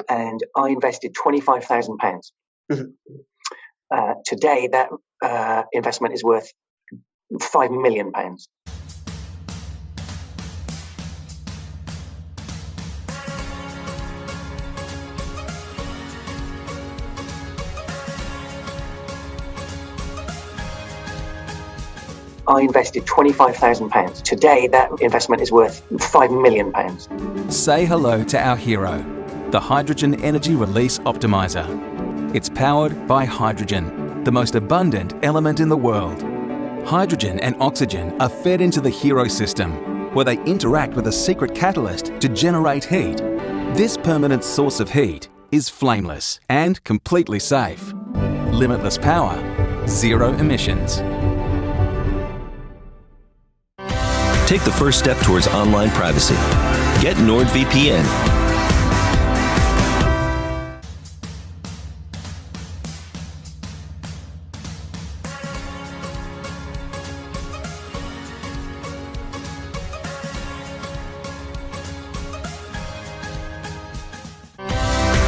and I invested £25,000. Today, that investment is worth £5 million. I invested £25,000. Today, that investment is worth £5 million. Say hello to our hero, the Hydrogen Energy Release Optimizer. It's powered by hydrogen, the most abundant element in the world. Hydrogen and oxygen are fed into the hero system, where they interact with a secret catalyst to generate heat. This permanent source of heat is flameless and completely safe. Limitless power, zero emissions. Take the first step towards online privacy. Get NordVPN.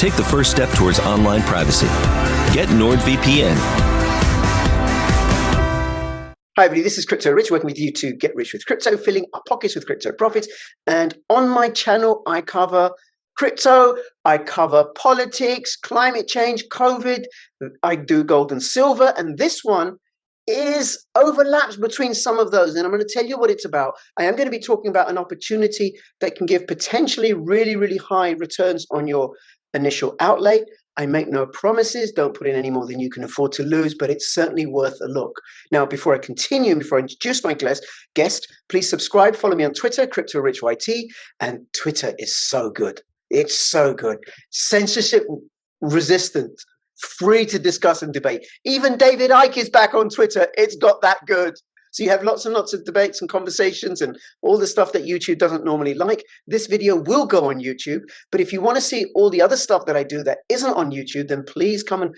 Take the first step towards online privacy. Get NordVPN. Hi everybody, this is Crypto Rich, working with you to get rich with crypto, filling our pockets with crypto profits. And on my channel, I cover crypto, I cover politics, climate change, COVID, I do gold and silver, and this one is overlaps between some of those. And I'm going to tell you what it's about. I am going to be talking about an opportunity that can give potentially really, really high returns on your initial outlay. I make no promises, don't put in any more than you can afford to lose, but it's certainly worth a look. Now, before I continue, before I introduce my guest, please subscribe, follow me on Twitter, CryptoRichYT, and Twitter is so good. It's so good. Censorship resistant, free to discuss and debate. Even David Icke is back on Twitter. It's got that good. So you have lots and lots of debates and conversations and all the stuff that YouTube doesn't normally like. This video will go on YouTube. But if you want to see all the other stuff that I do that isn't on YouTube, then please come and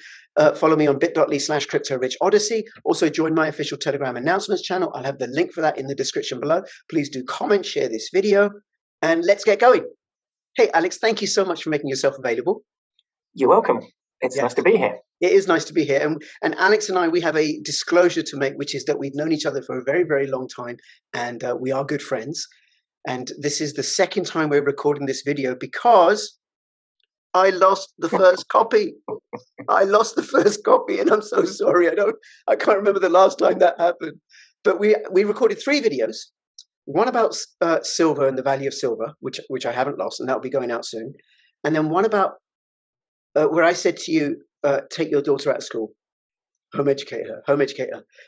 follow me on bit.ly/CryptoRichOdyssey. Also join my official Telegram announcements channel. I'll have the link for that in the description below. Please do comment, share this video, and let's get going. Hey, Alex, thank you so much for making yourself available. You're welcome. It's nice to be here. It is nice to be here. And Alex and I, we have a disclosure to make, which is that we've known each other for a very, very long time, and we are good friends. And this is the second time we're recording this video because I lost the first copy. I lost the first copy, and I'm so sorry. I can't remember the last time that happened. But we recorded 3 videos. One about silver and the value of silver, which I haven't lost, and that'll be going out soon. And then one about where I said to you, take your daughter out of school, home educate her.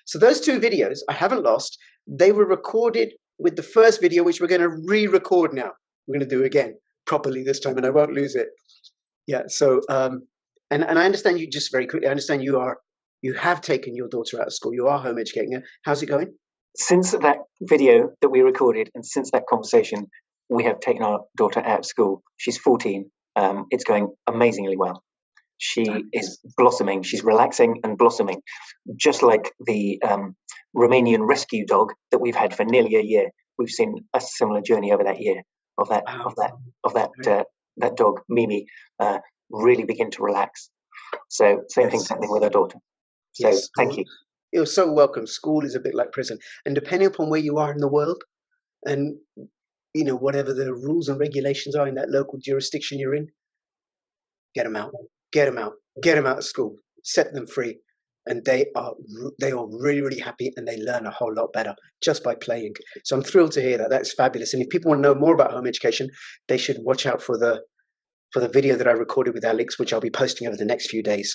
So those 2 videos I haven't lost. They were recorded with the first video, which we're going to re-record now. We're going to do again properly this time, and I won't lose it. Yeah. So and I understand you, just very quickly, I understand you have taken your daughter out of school. You are home educating her. How's it going? Since that video that we recorded and since that conversation, we have taken our daughter out of school. She's 14. It's going amazingly well. She is blossoming. She's relaxing and blossoming, just like the Romanian rescue dog that we've had for nearly a year. We've seen a similar journey over that year of that dog, Mimi, really begin to relax. So same thing's happening with our daughter. So thank you. You're so welcome. School is a bit like prison, and depending upon where you are in the world, and whatever the rules and regulations are in that local jurisdiction you're in, get them out of school, set them free, and they are really, really happy, and they learn a whole lot better just by playing. So I'm thrilled to hear that. That's fabulous. And if people want to know more about home education, they should watch out for the video that I recorded with Alex, which I'll be posting over the next few days.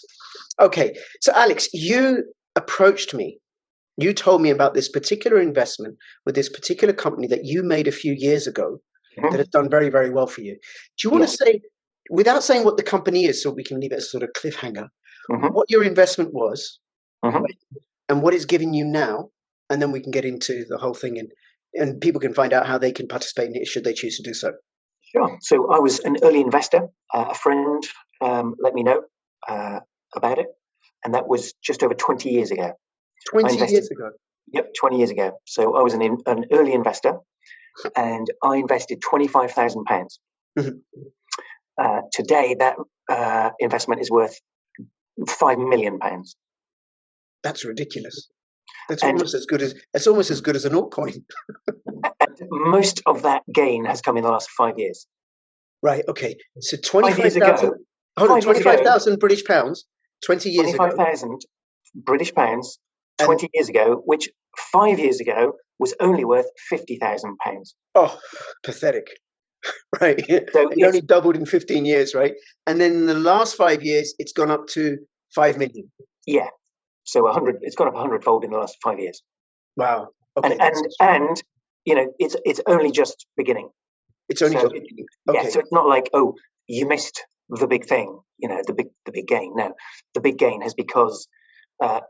Okay, so Alex, you approached me. You told me about this particular investment with this particular company that you made a few years ago that has done very, very well for you. Do you want to say, without saying what the company is, so we can leave it as a sort of cliffhanger, what your investment was and what it's giving you now, and then we can get into the whole thing and people can find out how they can participate in it should they choose to do so. Sure. So I was an early investor. A friend let me know about it, and that was just over 20 years ago. 20 years ago? Yep, 20 years ago. So I was an early investor, and I invested £25,000. Today, that investment is worth £5 million. That's ridiculous. That's almost as good as an altcoin. And most of that gain has come in the last 5 years. Right. Okay. So 25,000. Hold on. 25,000 British pounds. 20 years ago. 25,000 British pounds. 20 years ago, which 5 years ago was only worth £50,000. Oh, pathetic. Right. So it only doubled in 15 years, right? And then in the last 5 years, it's gone up to 5 million. Yeah. So it's gone up 100-fold in the last 5 years. Wow. Okay. And you know, it's only just beginning. It's only just beginning. Okay. Yeah. So it's not like, oh, you missed the big thing, you know, the big gain. No, the big gain is because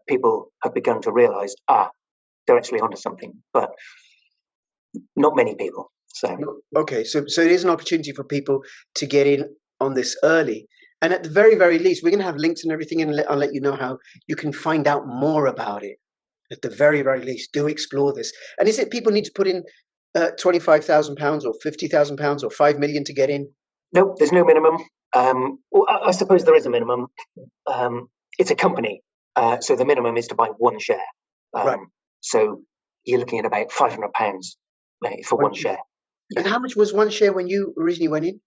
people have begun to realize, they're actually onto something, but not many people. So okay, so it is an opportunity for people to get in on this early, and at the very, very least, we're going to have links and everything, and I'll let you know how you can find out more about it. At the very, very least, do explore this. And is it people need to put in £25,000 or £50,000 or 5 million to get in? No, there's no minimum. Well, I suppose there is a minimum. It's a company, so the minimum is to buy one share. Right. So you're looking at about £500 for one share. And how much was one share when you originally went in?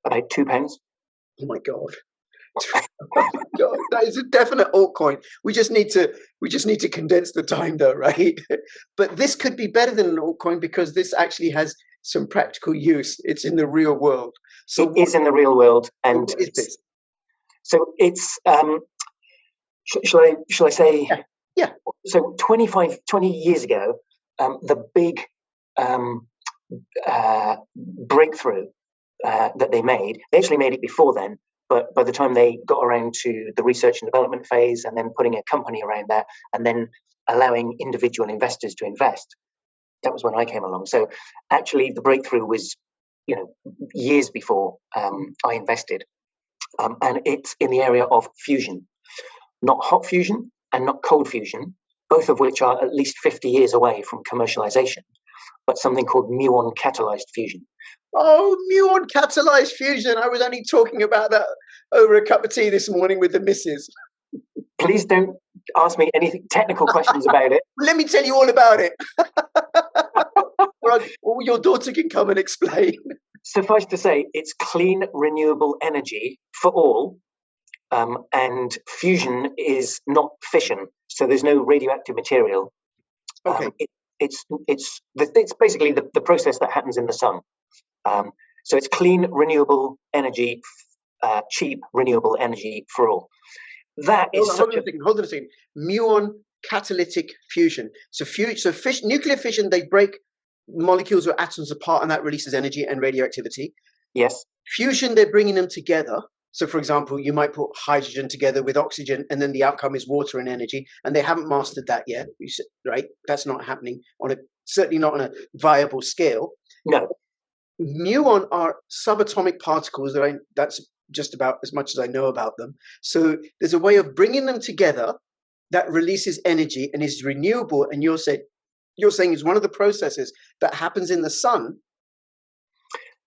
About £2. Oh my God. Oh my God. That is a definite altcoin. We just need to condense the time though, right? But this could be better than an altcoin because this actually has some practical use. It's in the real world. So it is in the real world. And what is this? So it's shall I say? Yeah. So 20 years ago, the big breakthrough that they actually made it before then, but by the time they got around to the research and development phase and then putting a company around that and then allowing individual investors to invest, that was when I came along. So actually the breakthrough was, you know, years before I invested. And it's in the area of fusion, not hot fusion and not cold fusion, both of which are at least 50 years away from commercialization, but something called muon catalyzed fusion. Oh, muon catalyzed fusion. I was only talking about that over a cup of tea this morning with the missus. Please don't ask me any technical questions about it. Let me tell you all about it. Or your daughter can come and explain. Suffice to say, it's clean, renewable energy for all. And fusion is not fission, so there's no radioactive material. Okay. It's basically the process that happens in the sun. So it's clean, renewable energy, cheap, renewable energy for all. That is hold on a second. Muon catalytic fusion. So nuclear fission, they break molecules or atoms apart, and that releases energy and radioactivity. Yes. Fusion, they're bringing them together. So, for example, you might put hydrogen together with oxygen, and then the outcome is water and energy. And they haven't mastered that yet, right? That's not happening certainly not on a viable scale. No. Muon are subatomic particles that's just about as much as I know about them. So there's a way of bringing them together that releases energy and is renewable. And you're saying is one of the processes that happens in the sun.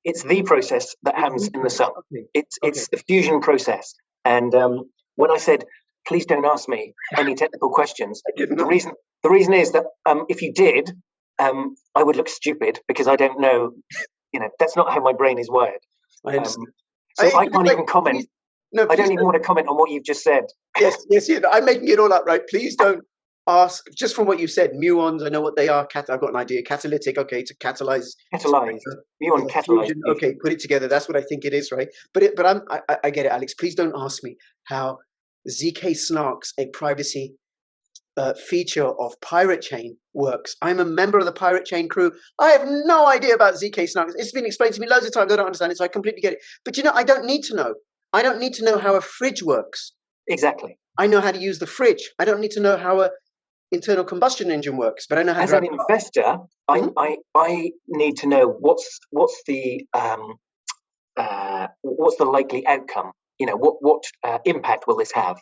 It's the process that happens in the sun. Okay. It's the fusion process. And when I said, please don't ask me any technical questions, the reason is that if you did, I would look stupid because I don't know. You know, that's not how my brain is wired. I can't even comment. I don't even want to comment on what you've just said. Yes. I'm making it all up, right? Please don't ask. Just from what you said, muons, I know what they are. I've got an idea. Catalytic, okay, to catalyze. Muon catalyzed. Okay, put it together. That's what I think it is, right? But I get it, Alex. Please don't ask me how ZK Snarks, a privacy feature of Pirate Chain, works. I'm a member of the Pirate Chain crew. I have no idea about ZK Snarks. It's been explained to me loads of times. I don't understand it, so I completely get it. But I don't need to know. I don't need to know how a fridge works. Exactly. I know how to use the fridge. I don't need to know how a internal combustion engine works, but I know how. As an investor, I need to know what's the likely outcome. You know, what impact will this have?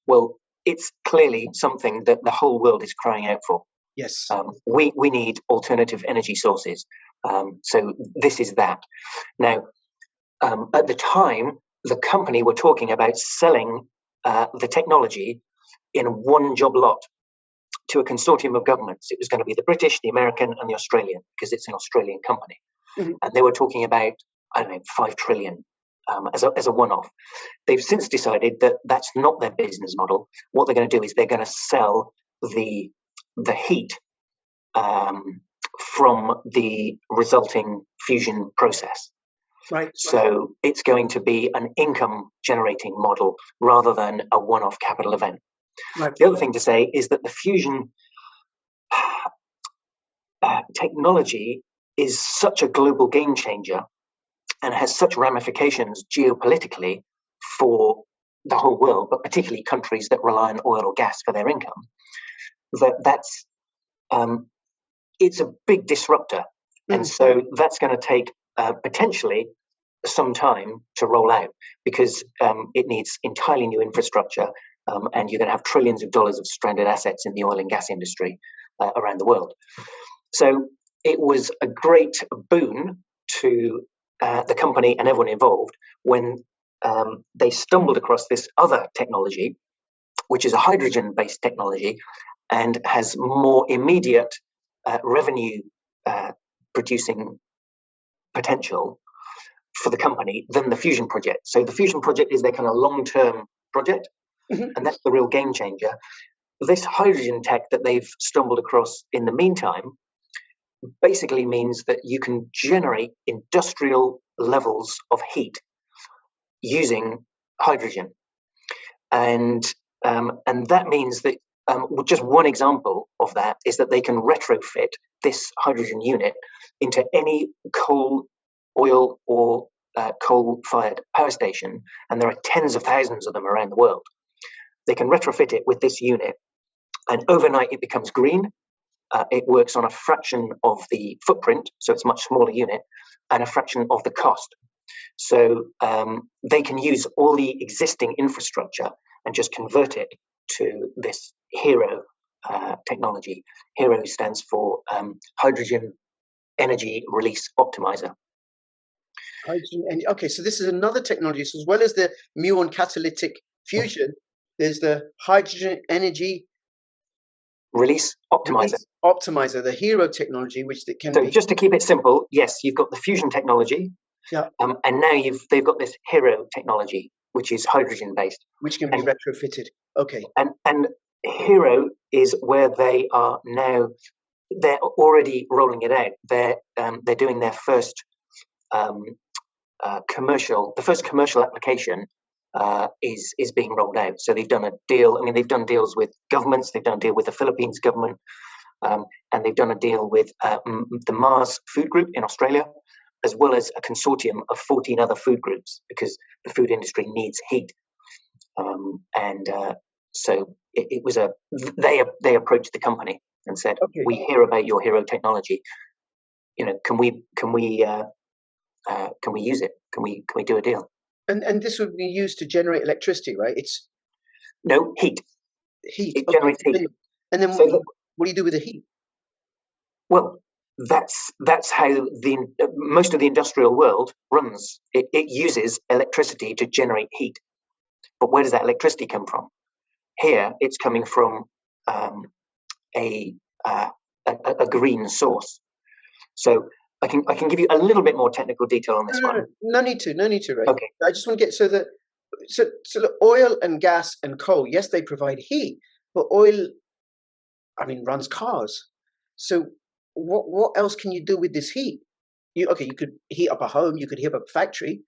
Well, it's clearly something that the whole world is crying out for. Yes. We need alternative energy sources. So this is that. Now, at the time, the company were talking about selling the technology in one job lot to a consortium of governments. It was going to be the British, the American, and the Australian, because it's an Australian company. Mm-hmm. And they were talking about, I don't know, 5 trillion as a one-off. They've since decided that that's not their business model. What they're going to do is they're going to sell the heat from the resulting fusion process. Right. So it's going to be an income-generating model rather than a one-off capital event. Right. The other thing to say is that the fusion technology is such a global game changer and has such ramifications geopolitically for the whole world, but particularly countries that rely on oil or gas for their income, that's it's a big disruptor. And so that's going to take potentially some time to roll out, because it needs entirely new infrastructure, and you're going to have trillions of dollars of stranded assets in the oil and gas industry around the world. So it was a great boon to the company and everyone involved when they stumbled across this other technology, which is a hydrogen-based technology and has more immediate revenue producing potential for the company than the fusion project. So the fusion project is their kind of long-term project, and that's the real game changer. This hydrogen tech that they've stumbled across in the meantime basically means that you can generate industrial levels of heat using hydrogen, and that means that just one example of that is that they can retrofit this hydrogen unit into any coal, oil, or coal-fired power station, and there are tens of thousands of them around the world. They can retrofit it with this unit, and overnight it becomes green. It works on a fraction of the footprint, so it's a much smaller unit, and a fraction of the cost. So they can use all the existing infrastructure and just convert it to this HERO technology. HERO stands for Hydrogen Energy Release Optimizer. Hydrogen, and okay, so this is another technology. So as well as the muon catalytic fusion, there's the hydrogen energy release optimizer. The HERO technology, which that can. So just to keep it simple, yes, you've got the fusion technology, and now they've got this HERO technology, which is hydrogen based, which can be retrofitted. Okay, and HERO is where they are now. They're already rolling it out. They're doing their first commercial. The first commercial application is being rolled out. So they've done a deal. I mean, they've done deals with governments. They've done a deal with the Philippines government, and they've done a deal with the Mars Food Group in Australia, as well as a consortium of 14 other food groups, because the food industry needs heat. So it was they approached the company and said, "We hear about your HERO technology. You know, can we use it? Can we do a deal?" And this would be used to generate electricity, right? It's heat. Heat. It generates heat. And then what do you do with the heat? Well, that's how most of the industrial world runs. It uses electricity to generate heat. But where does that electricity come from? Here, it's coming from a green source. So I can give you a little bit more technical detail on this one. No need to, right? Okay. I just want to get so the oil and gas and coal, yes, they provide heat, but oil, I mean, runs cars. So what else can you do with this heat? You could heat up a home, you could heat up a factory.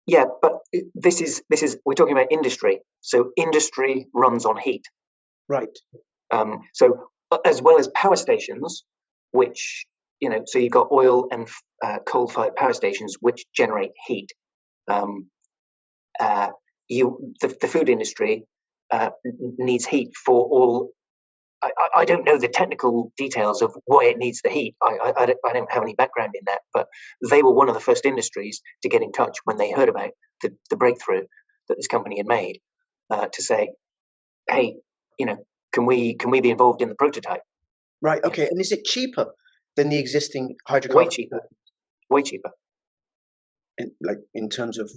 Yeah, but this is we're talking about industry. So industry runs on heat. Right. So as well as power stations, which so you've got oil and coal-fired power stations which generate heat. The food industry needs heat for all. I don't know the technical details of why it needs the heat. I don't have any background in that, but they were one of the first industries to get in touch when they heard about the breakthrough that this company had made, to say, hey, can we be involved in the prototype? Right. Okay. And is it cheaper than the existing hydrocarbon? Way cheaper. in terms of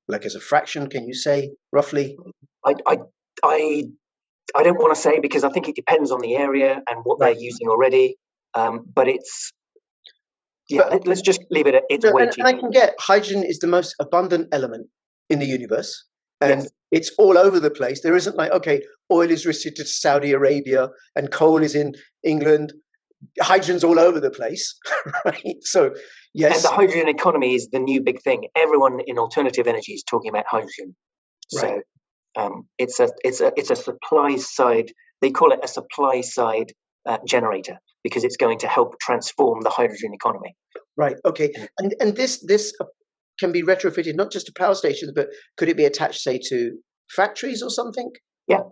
like as a fraction? Can you say roughly? I don't want to say, because I think it depends on the area and what they're using already. But it's let's just leave it at it's way cheaper. And I can get hydrogen is the most abundant element in the universe, and it's all over the place. There isn't like, okay, oil is restricted to Saudi Arabia and coal is in England. Hydrogen's all over the place, right? So yes, and the hydrogen economy is the new big thing. Everyone in alternative energy is talking about hydrogen. So it's a supply side. They call it a supply side generator, because it's going to help transform the hydrogen economy. Right. Okay. And this can be retrofitted not just to power stations, but could it be attached, say, to factories or something? Yeah.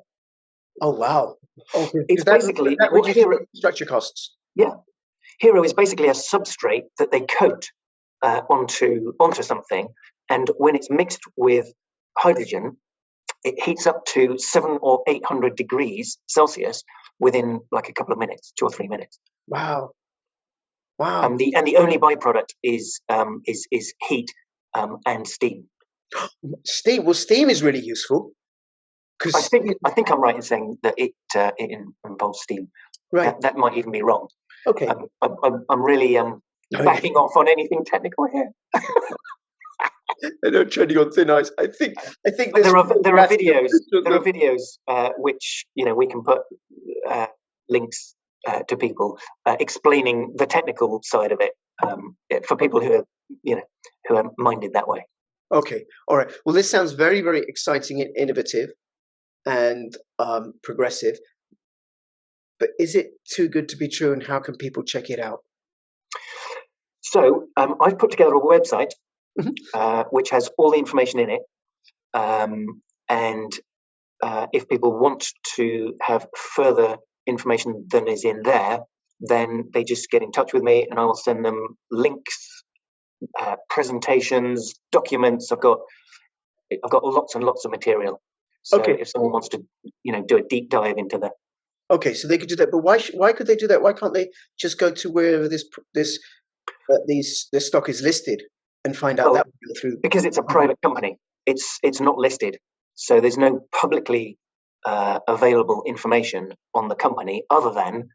Oh wow. Okay. It's basically that reduces infrastructure costs. Yeah. Hero is basically a substrate that they coat onto something, and when it's mixed with hydrogen, it heats up to 700 or 800 degrees Celsius within like a couple of minutes, 2 or 3 minutes. Wow. Wow. And the only byproduct is heat and steam. Steam. Well, steam is really useful. I think I'm right in saying that it involves steam. Right. That might even be wrong. Okay. I'm really backing off on anything technical here. I know, treading on thin ice. I think there are videos. There are videos which we can put links to people explaining the technical side of it for people who are minded that way. Okay, all right. Well, this sounds very, very exciting and innovative and progressive. But is it too good to be true? And how can people check it out? So I've put together a website which has all the information in it. And if people want to have further information than is in there, then they just get in touch with me and I will send them links, presentations, documents. I've got lots and lots of material. So if someone wants to, do a deep dive into that. Okay, so they could do that, but why could they do that? Why can't they just go to wherever this stock is listed and find out that through? Because it's a private company. It's not listed, so there's no publicly available information on the company other than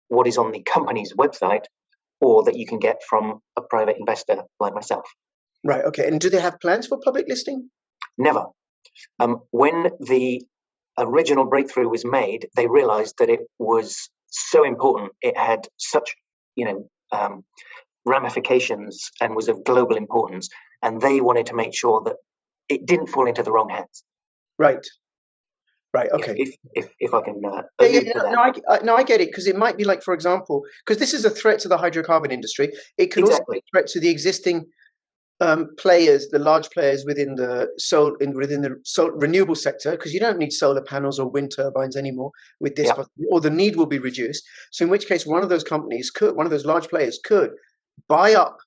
what is on the company's website, or that you can get from a private investor like myself. Right. Okay. And do they have plans for public listing? Never. When the original breakthrough was made, they realized that it was so important. It had such, ramifications and was of global importance. And they wanted to make sure that it didn't fall into the wrong hands. Right. Right. Okay. If I can. I get it, because it might be like, for example, because this is a threat to the hydrocarbon industry. It could also be a threat to the existing players, the large players within the renewable sector, because you don't need solar panels or wind turbines anymore with this, or the need will be reduced. So in which case, one of those large players could buy up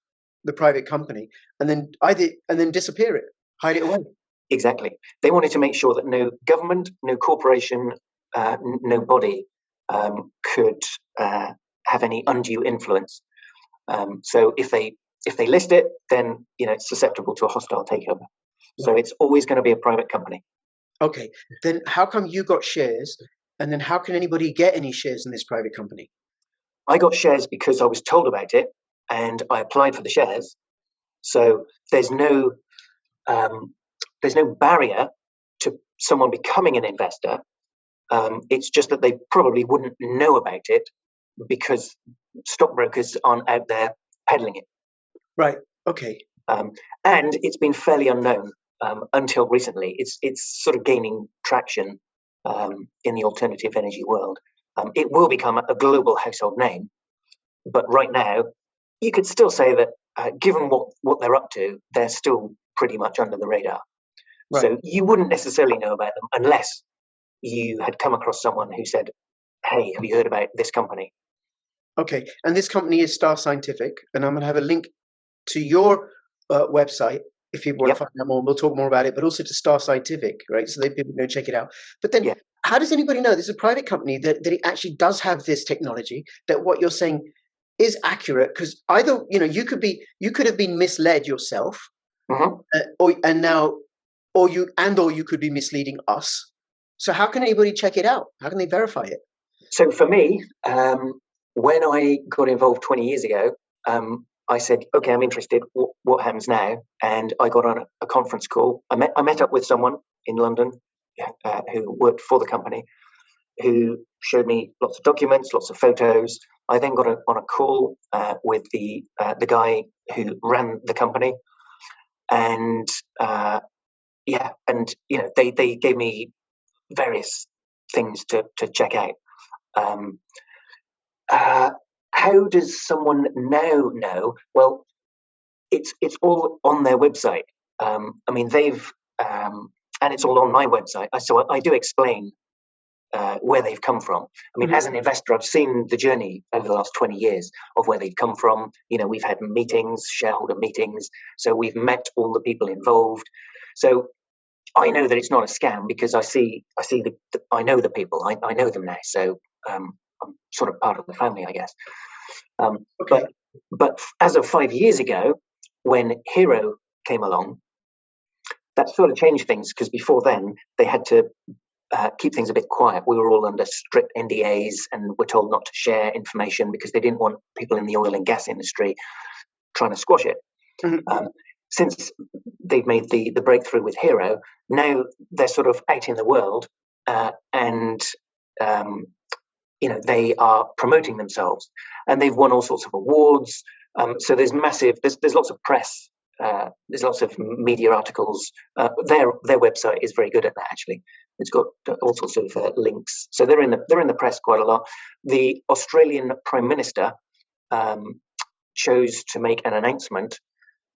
the private company and then disappear it, hide it away. Exactly. They wanted to make sure that no government, no corporation, no body could have any undue influence. So if they list it, then it's susceptible to a hostile takeover. So it's always going to be a private company. Okay. Then how come you got shares, and then how can anybody get any shares in this private company? I got shares because I was told about it, and I applied for the shares. So there's no barrier to someone becoming an investor. It's just that they probably wouldn't know about it because stockbrokers aren't out there peddling it. Right. Okay. And it's been fairly unknown until recently. It's sort of gaining traction in the alternative energy world. It will become a global household name, but right now, you could still say that given what they're up to, they're still pretty much under the radar. Right. So you wouldn't necessarily know about them unless you had come across someone who said, "Hey, have you heard about this company?" Okay, and this company is Star Scientific, and I'm going to have a link to your website if you want to find out more. We'll talk more about it, but also to Star Scientific, right? So people go check it out. But then, how does anybody know this is a private company that it actually does have this technology? That what you're saying is accurate, because either you could have been misled yourself, or you could be misleading us. So how can anybody check it out? How can they verify it? So for me, when I got involved 20 years ago, I said, okay, I'm interested. What happens now? And I got on a conference call. I met up with someone in London who worked for the company, who showed me lots of documents, lots of photos. I then got on a call with the guy who ran the company, and they gave me various things to check out. How does someone now know? Well, it's all on their website. I mean, they've and it's all on my website. So I do explain where they've come from. I mean, as an investor, I've seen the journey over the last 20 years of where they've come from. We've had meetings, shareholder meetings. So we've met all the people involved. So I know that it's not a scam because I I know the people. I know them now. So I'm sort of part of the family, I guess. Okay. But as of 5 years ago, when Hero came along, that sort of changed things, because before then they had to keep things a bit quiet. We were all under strict NDAs and were told not to share information because they didn't want people in the oil and gas industry trying to squash it. Since they've made the breakthrough with Hero, now they're sort of out in the world, and they are promoting themselves, and they've won all sorts of awards. So there's lots of press, there's lots of media articles. Their website is very good at that, actually. It's got all sorts of links. So they're in the press quite a lot. The Australian Prime Minister chose to make an announcement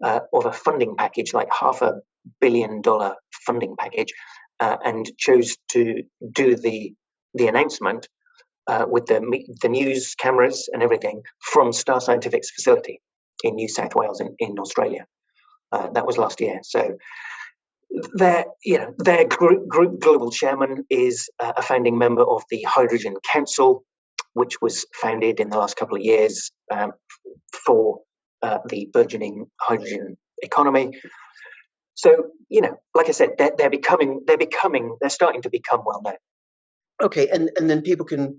of a funding package, like $500 million funding package, and chose to do the announcement with the news cameras and everything from Star Scientific's facility in New South Wales in Australia. That was last year. So their group global chairman is a founding member of the Hydrogen Council, which was founded in the last couple of years for the burgeoning hydrogen economy. So like I said, they're starting to become well known. Okay, and then people can,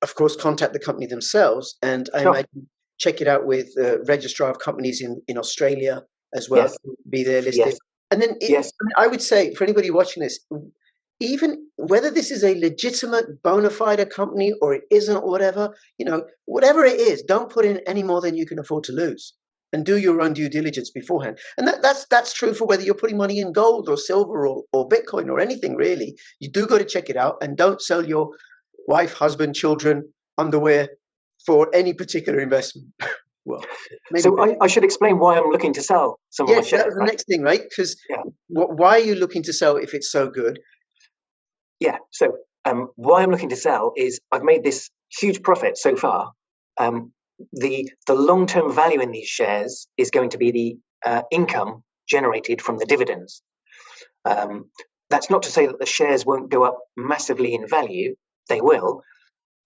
of course, contact the company themselves, and I imagine check it out with the registrar of companies in Australia as well. Yes. Be there listed. Yes. And then I would say, for anybody watching this, even whether this is a legitimate bona fide company or it isn't, or whatever, whatever it is, don't put in any more than you can afford to lose, and do your own due diligence beforehand. And that's true for whether you're putting money in gold or silver or Bitcoin or anything, really. You do got to check it out, and don't sell your wife, husband, children, underwear for any particular investment. Well, so I should explain why I'm looking to sell some of my shares. That was the next thing, right? Because why are you looking to sell if it's so good? Yeah. So why I'm looking to sell is I've made this huge profit so far. The long-term value in these shares is going to be the income generated from the dividends. That's not to say that the shares won't go up massively in value. They will.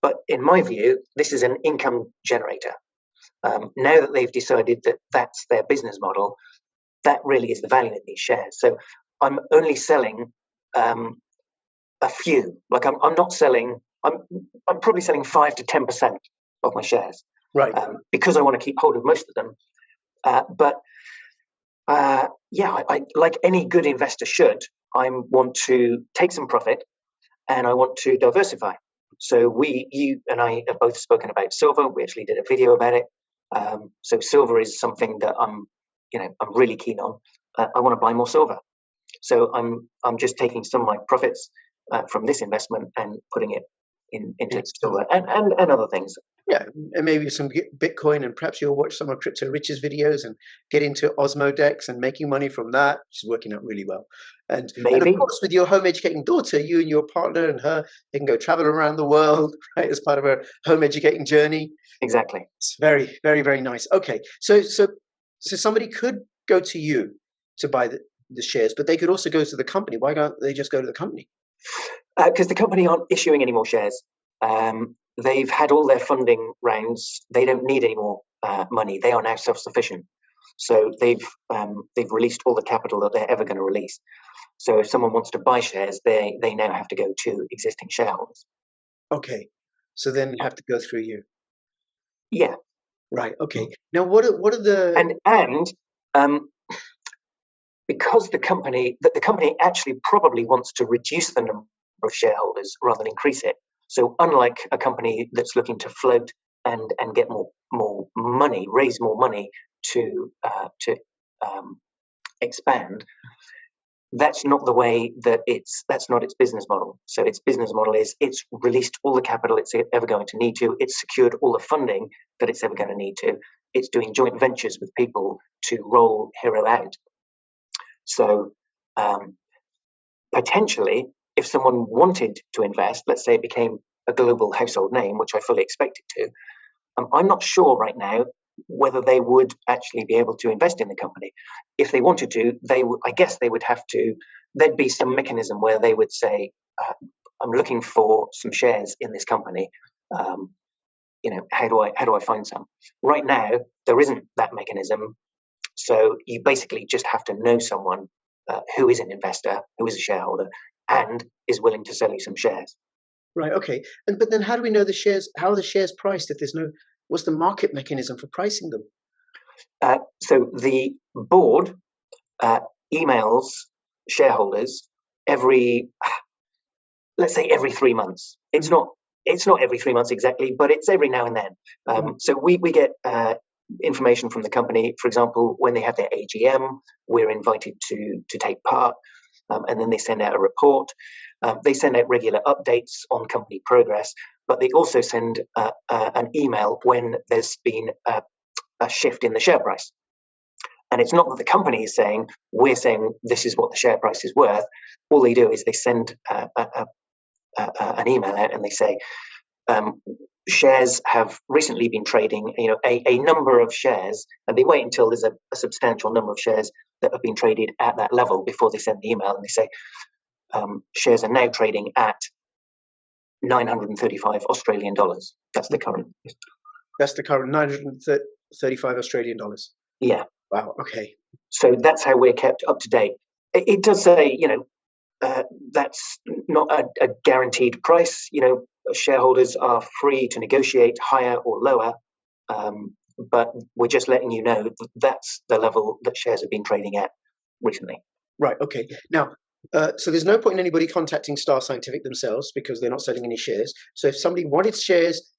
But in my view, this is an income generator. Now that they've decided that that's their business model, that really is the value in these shares. So I'm only selling a few. Like I'm not selling. I'm probably selling 5 to 10% of my shares, right? Because I want to keep hold of most of them. But I like any good investor should. I want to take some profit, and I want to diversify. So you and I have both spoken about silver. We actually did a video about it. So silver is something that I'm really keen on. I want to buy more silver. So I'm just taking some of my profits from this investment and putting it into silver and other things. Yeah, and maybe some Bitcoin, and perhaps you'll watch some of Crypto Rich's videos and get into Osmodex and making money from that, which is working out really well. And of course, with your home educating daughter, you and your partner and her, they can go travel around the world, right, as part of a home educating journey. Exactly. It's very, very, very nice. Okay, so somebody could go to you to buy the shares, but they could also go to the company. Why don't they just go to the company? Because the company aren't issuing any more shares. they've had all their funding rounds. They don't need any more money. They are now self-sufficient. So they've released all the capital that they're ever going to release. So if someone wants to buy shares, they now have to go to existing shareholders. Okay, so then you have to go through you. Yeah. Right. Okay. Now, what are the because the company actually probably wants to reduce the number of shareholders rather than increase it. So unlike a company that's looking to float and get more money, raise more money to expand, that's not the way that's not its business model. So its business model is it's released all the capital it's ever going to need to. It's secured all the funding that it's ever going to need to. It's doing joint ventures with people to roll Hero out. So potentially, if someone wanted to invest, let's say it became a global household name, which I fully expect it to, I'm not sure right now whether they would actually be able to invest in the company. If they wanted to, I guess they would have to, there'd be some mechanism where they would say, I'm looking for some shares in this company. How do I find some? Right now, there isn't that mechanism. So you basically just have to know someone who is an investor, who is a shareholder, and is willing to sell you some shares. Right. Okay. But then, how do we know the shares? How are the shares priced? If there's no, what's the market mechanism for pricing them? So the board emails shareholders let's say every 3 months. It's not every 3 months exactly, but it's every now and then. So we get information from the company. For example, when they have their AGM, we're invited to take part, and then they send out a report. They send out regular updates on company progress, but they also send an email when there's been a shift in the share price. And it's not that the company is saying, we're saying this is what the share price is worth. All they do is they send an email out and they say, shares have recently been trading, a number of shares, and they wait until there's a substantial number of shares that have been traded at that level before they send the email, and they say, shares are now trading at 935 Australian dollars. That's the current. That's the current 935 Australian dollars. Yeah. Wow. Okay. So that's how we're kept up to date. It does say, that's not a guaranteed price. Shareholders are free to negotiate higher or lower, but we're just letting you know that's the level that shares have been trading at recently. Right. Okay. Now, so there's no point in anybody contacting Star Scientific themselves because they're not selling any shares. So if somebody wanted shares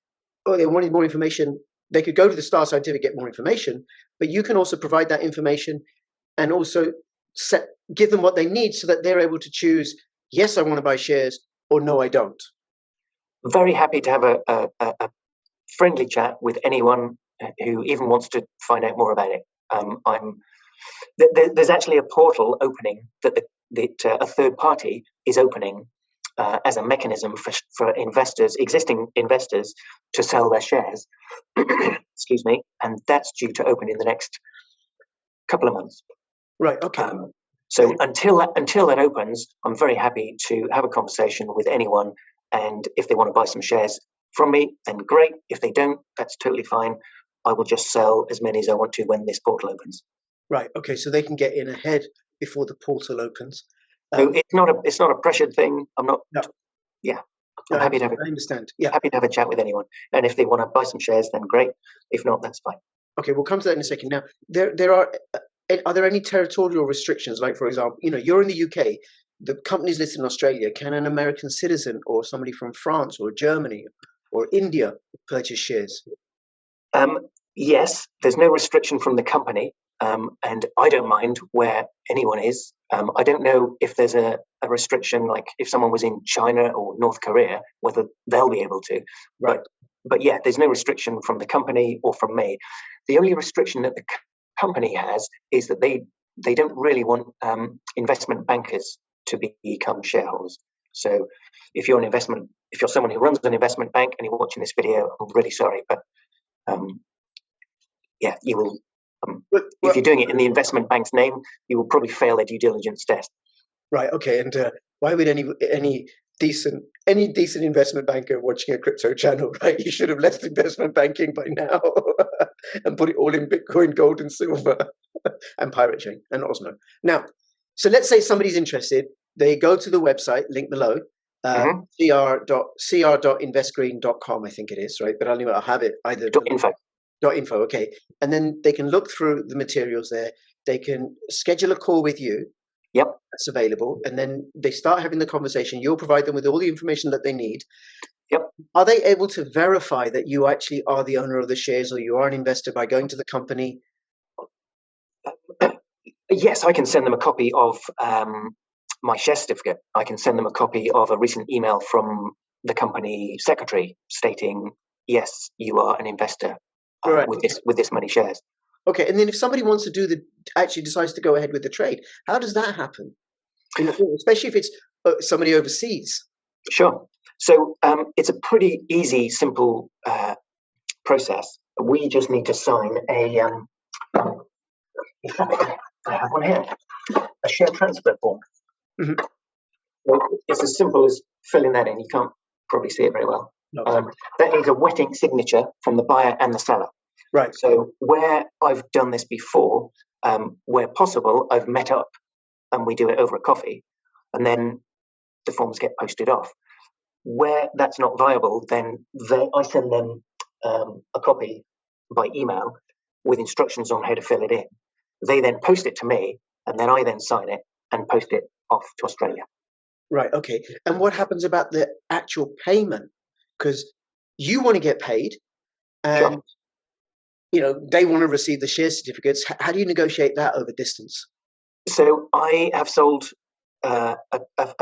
or they wanted more information, they could go to the Star Scientific, get more information, but you can also provide that information and also give them what they need so that they're able to choose, yes, I want to buy shares, or no, I don't. Very happy to have a friendly chat with anyone who even wants to find out more about it. There's actually a portal opening that a third party is opening as a mechanism for investors, existing investors, to sell their shares. Excuse me, and that's due to open in the next couple of months. Right. Okay. So until that opens, I'm very happy to have a conversation with anyone, and if they want to buy some shares from me, then great. If they don't, that's totally fine. I will just sell as many as I want to when this portal opens. Right. Okay. So they can get in ahead before the portal opens. So it's not a pressured thing. I'm not. No. Yeah. I'm happy to have. I understand. Yeah. Happy to have a chat with anyone, and if they want to buy some shares, then great. If not, that's fine. Okay, we'll come to that in a second. Now, there are there any territorial restrictions? Like, for example, you're in the UK. The company's listed in Australia. Can an American citizen or somebody from France or Germany or India purchase shares? Yes, there's no restriction from the company, and I don't mind where anyone is. I don't know if there's a restriction, like if someone was in China or North Korea, whether they'll be able to. Right. But yeah, there's no restriction from the company or from me. The only restriction that the company has is that they don't really want investment bankers to become shareholders. So if you're someone who runs an investment bank and you're watching this video, I'm really sorry, but yeah, you will. If you're doing it in the investment bank's name, you will probably fail a due diligence test. Right. Okay. And why would any decent any decent investment banker watching a crypto channel, right? You should have left investment banking by now and put it all in Bitcoin, gold, and silver, and Pirate Chain and Osmo. Now, so let's say somebody's interested. They go to the website, link below, cr.investgreen.com, I think it is, right? But I'll have it either. .info. .info, okay. And then they can look through the materials there. They can schedule a call with you. Yep. That's available. And then they start having the conversation. You'll provide them with all the information that they need. Yep. Are they able to verify that you actually are the owner of the shares or you are an investor by going to the company? Yes, I can send them a copy of my share certificate. I can send them a copy of a recent email from the company secretary stating, yes, you are an investor with this many shares. Okay, and then if somebody wants to actually decides to go ahead with the trade, how does that happen? Especially if it's somebody overseas. Sure. So it's a pretty easy, simple process. We just need to sign a I have one here, a share transfer form. Mm-hmm. Well, it's as simple as filling that in. You can't probably see it very well. No. That needs a wet ink signature from the buyer and the seller. Right. So where I've done this before, where possible, I've met up and we do it over a coffee, and then the forms get posted off. Where that's not viable, then I send them a copy by email with instructions on how to fill it in. They then post it to me, and then I then sign it and post it off to Australia. Right. Okay. And what happens about the actual payment? Because you want to get paid, and they want to receive the share certificates. How do you negotiate that over distance? So I have sold a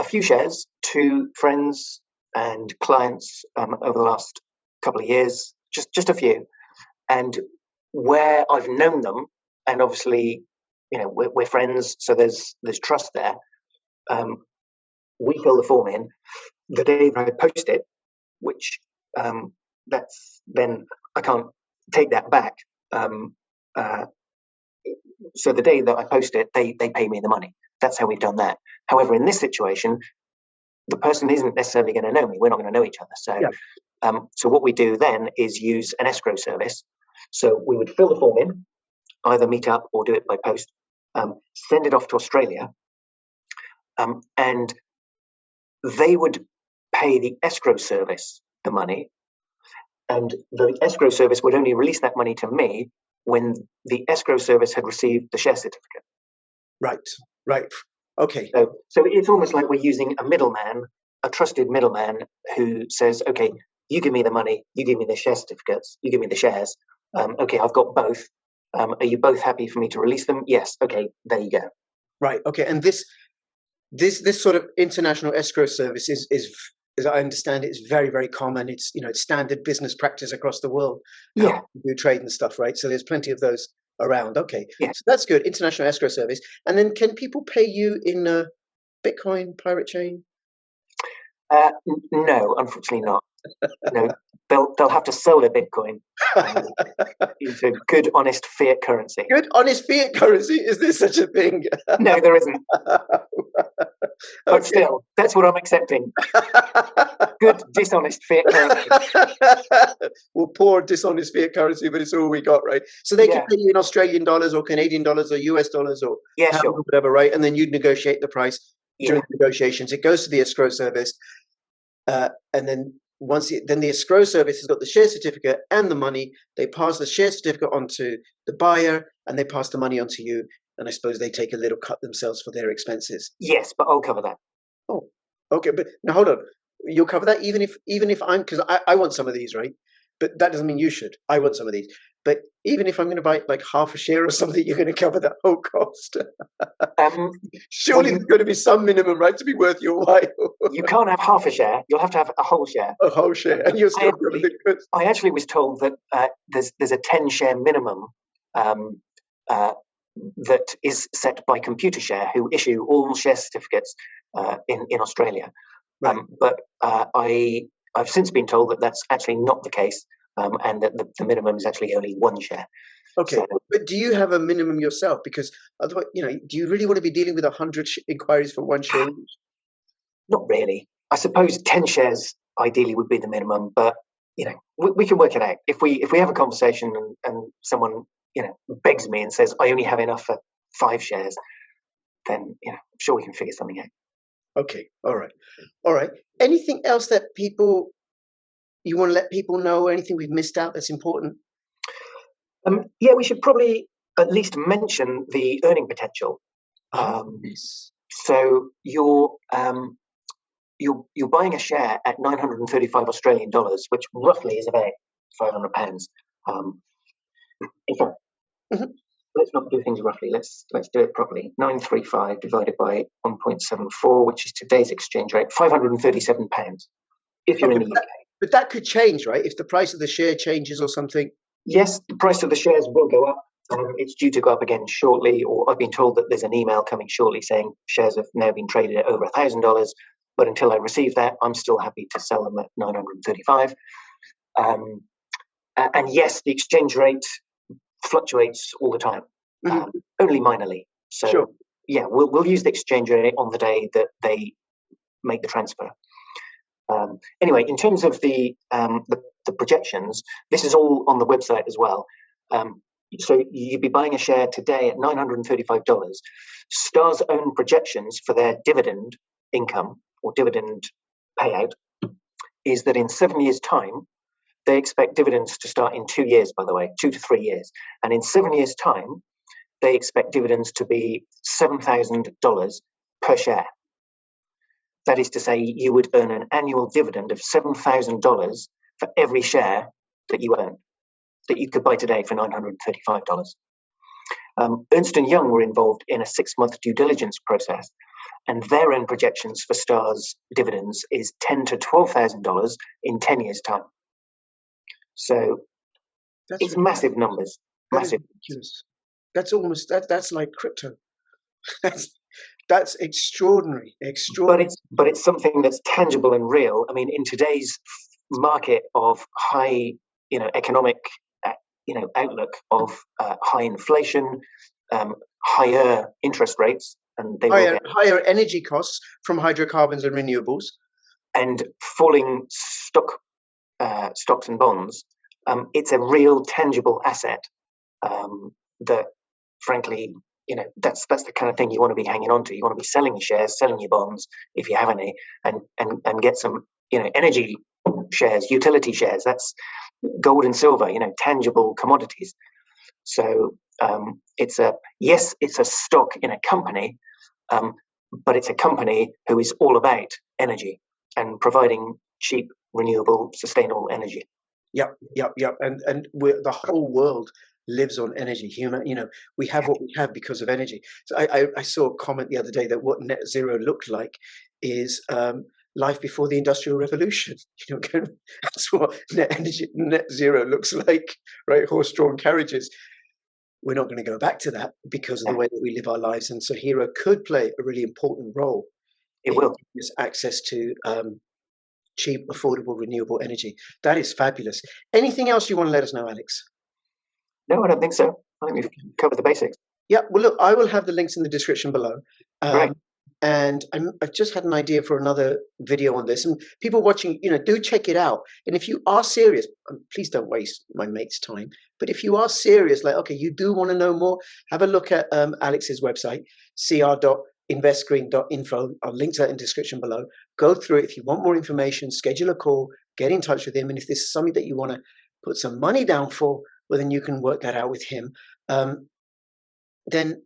few shares to friends and clients over the last couple of years, just a few, and where I've known them, and obviously, we're friends, so there's trust there. We fill the form in the day that I post it, which that's then I can't take that back. So the day that I post it, they pay me the money. That's how we've done that. However, in this situation, the person isn't necessarily going to know me. We're not going to know each other. So, so what we do then is use an escrow service. So we would fill the form in, either meet up or do it by post, send it off to Australia, and they would pay the escrow service the money, and the escrow service would only release that money to me when the escrow service had received the share certificate. Right. Okay. So it's almost like we're using a middleman, a trusted middleman who says, okay, you give me the money, you give me the share certificates, you give me the shares. Okay, I've got both. Are you both happy for me to release them? Yes. Okay, there you go. Right. Okay. And this sort of international escrow service is as I understand it, is very, very common. It's it's standard business practice across the world. Yeah. Do trade and stuff, right? So there's plenty of those around. Okay. Yeah. So that's good. International escrow service. And then can people pay you in Bitcoin, Pirate Chain? No, unfortunately not. No, they'll have to sell their Bitcoin into good, honest fiat currency. Good, honest fiat currency? Is there such a thing? No, there isn't. But still, that's what I'm accepting. Good, dishonest fiat currency. Well, poor, dishonest fiat currency, but it's all we got, right? So they can pay you in Australian dollars or Canadian dollars or US dollars or whatever, right? And then you'd negotiate the price during the negotiations. It goes to the escrow service. And then then the escrow service has got the share certificate and the money. They pass the share certificate on to the buyer and they pass the money on to you. And I suppose they take a little cut themselves for their expenses. Yes, but I'll cover that. Oh, okay. But now hold on. You'll cover that even if I'm, because I want some of these, right? But that doesn't mean you should. I want some of these. But even if I'm going to buy like half a share or something, you're going to cover that whole cost. Surely there's going to be some minimum, right, to be worth your while. You can't have half a share. You'll have to have a whole share. A whole share, and you're still going to good. I actually was told that there's a 10-share minimum that is set by ComputerShare, who issue all share certificates in Australia. Right. But I've since been told that that's actually not the case. And that the minimum is actually only 1 share. Okay, so, but do you have a minimum yourself? Because otherwise, do you really want to be dealing with 100 inquiries for 1 share? Not really. I suppose 10 shares ideally would be the minimum, but we can work it out. If we have a conversation and someone begs me and says I only have enough for 5 shares, then I'm sure we can figure something out. Okay, all right. Anything else that you want to let people know, or anything we've missed out that's important? Yeah, we should probably at least mention the earning potential. Yes. So you're buying a share at 935 Australian dollars, which roughly is about £500. In fact, let's not do things roughly. Let's do it properly. 935 divided by 1.74, which is today's exchange rate, £537. If you're in the UK. But that could change, right? If the price of the share changes or something. Yes, the price of the shares will go up. It's due to go up again shortly, or I've been told that there's an email coming shortly saying shares have now been traded at over $1,000. But until I receive that, I'm still happy to sell them at 935. And yes, the exchange rate fluctuates all the time, only minorly. So sure. Yeah, we'll use the exchange rate on the day that they make the transfer. Anyway, in terms of the projections, this is all on the website as well. So you'd be buying a share today at $935. Star's own projections for their dividend income or dividend payout is that in 7 years' time, they expect dividends to start in 2 years, by the way, 2 to 3 years. And in 7 years' time, they expect dividends to be $7,000 per share. That is to say, you would earn an annual dividend of $7,000 for every share that you own, that you could buy today for $935. Ernst & Young were involved in a 6-month due diligence process, and their own projections for Star's dividends is $10,000 to $12,000 in 10 years' time. So it's massive numbers. Massive. That's almost that's like crypto. That's extraordinary. But it's something that's tangible and real. I mean, in today's market of high, economic, outlook of high inflation, higher interest rates, and higher energy costs from hydrocarbons and renewables, and falling stocks and bonds. It's a real tangible asset that, frankly, that's the kind of thing you want to be hanging on to. You want to be selling your shares, selling your bonds if you have any, and get some energy shares, utility shares. That's gold and silver, tangible commodities. So it's a stock in a company, but it's a company who is all about energy and providing cheap, renewable, sustainable energy. Yep. And the whole world lives on energy. We have what we have because of energy. So I saw a comment the other day that what net zero looked like is life before the Industrial Revolution. That's what net zero looks like, right? Horse-drawn carriages. We're not going to go back to that because of the way that we live our lives. And so Hero could play a really important role. It will. Access to cheap, affordable, renewable energy. That is fabulous. Anything else you want to let us know, Alex? No, I don't think so. I think we've covered the basics. Yeah, well, look, I will have the links in the description below. Right. And I've just had an idea for another video on this. And people watching, do check it out. And if you are serious, please don't waste my mate's time. But if you are serious, like, okay, you do want to know more, have a look at Alex's website, cr.investgreen.info. I'll link to that in the description below. Go through it. If you want more information, schedule a call, get in touch with him. And if this is something that you want to put some money down for, well, then you can work that out with him. Then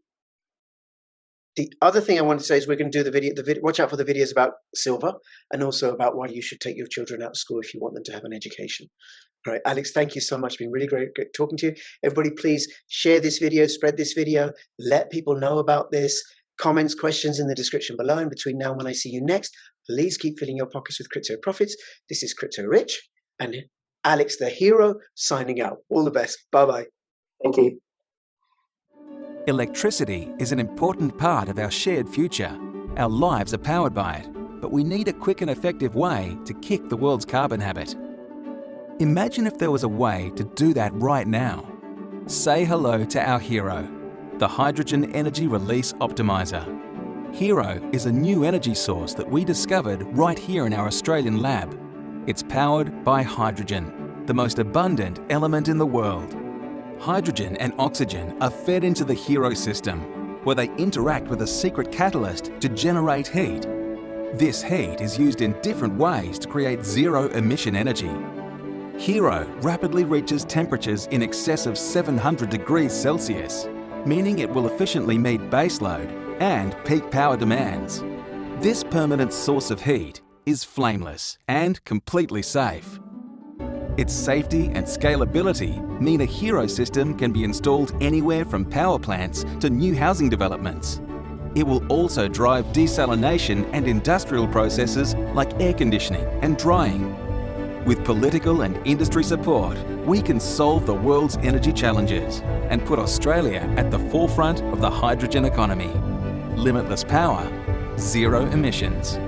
the other thing I want to say is we're going to do the video. Watch out for the videos about silver and also about why you should take your children out of school if you want them to have an education. All right, Alex, thank you so much. It's been really great talking to you. Everybody, please share this video, spread this video, let people know about this. Comments, questions in the description below. And between now and when I see you next, please keep filling your pockets with crypto profits. This is Crypto Rich and Alex the Hero signing out. All the best. Bye-bye. Thank you. Electricity is an important part of our shared future. Our lives are powered by it, but we need a quick and effective way to kick the world's carbon habit. Imagine if there was a way to do that right now. Say hello to our hero, the Hydrogen Energy Release Optimizer. Hero is a new energy source that we discovered right here in our Australian lab. It's powered by hydrogen, the most abundant element in the world. Hydrogen and oxygen are fed into the Hero system, where they interact with a secret catalyst to generate heat. This heat is used in different ways to create zero-emission energy. Hero rapidly reaches temperatures in excess of 700 degrees Celsius, meaning it will efficiently meet baseload and peak power demands. This permanent source of heat is flameless and completely safe. Its safety and scalability mean a Hero system can be installed anywhere from power plants to new housing developments. It will also drive desalination and industrial processes like air conditioning and drying. With political and industry support, we can solve the world's energy challenges and put Australia at the forefront of the hydrogen economy. Limitless power, zero emissions.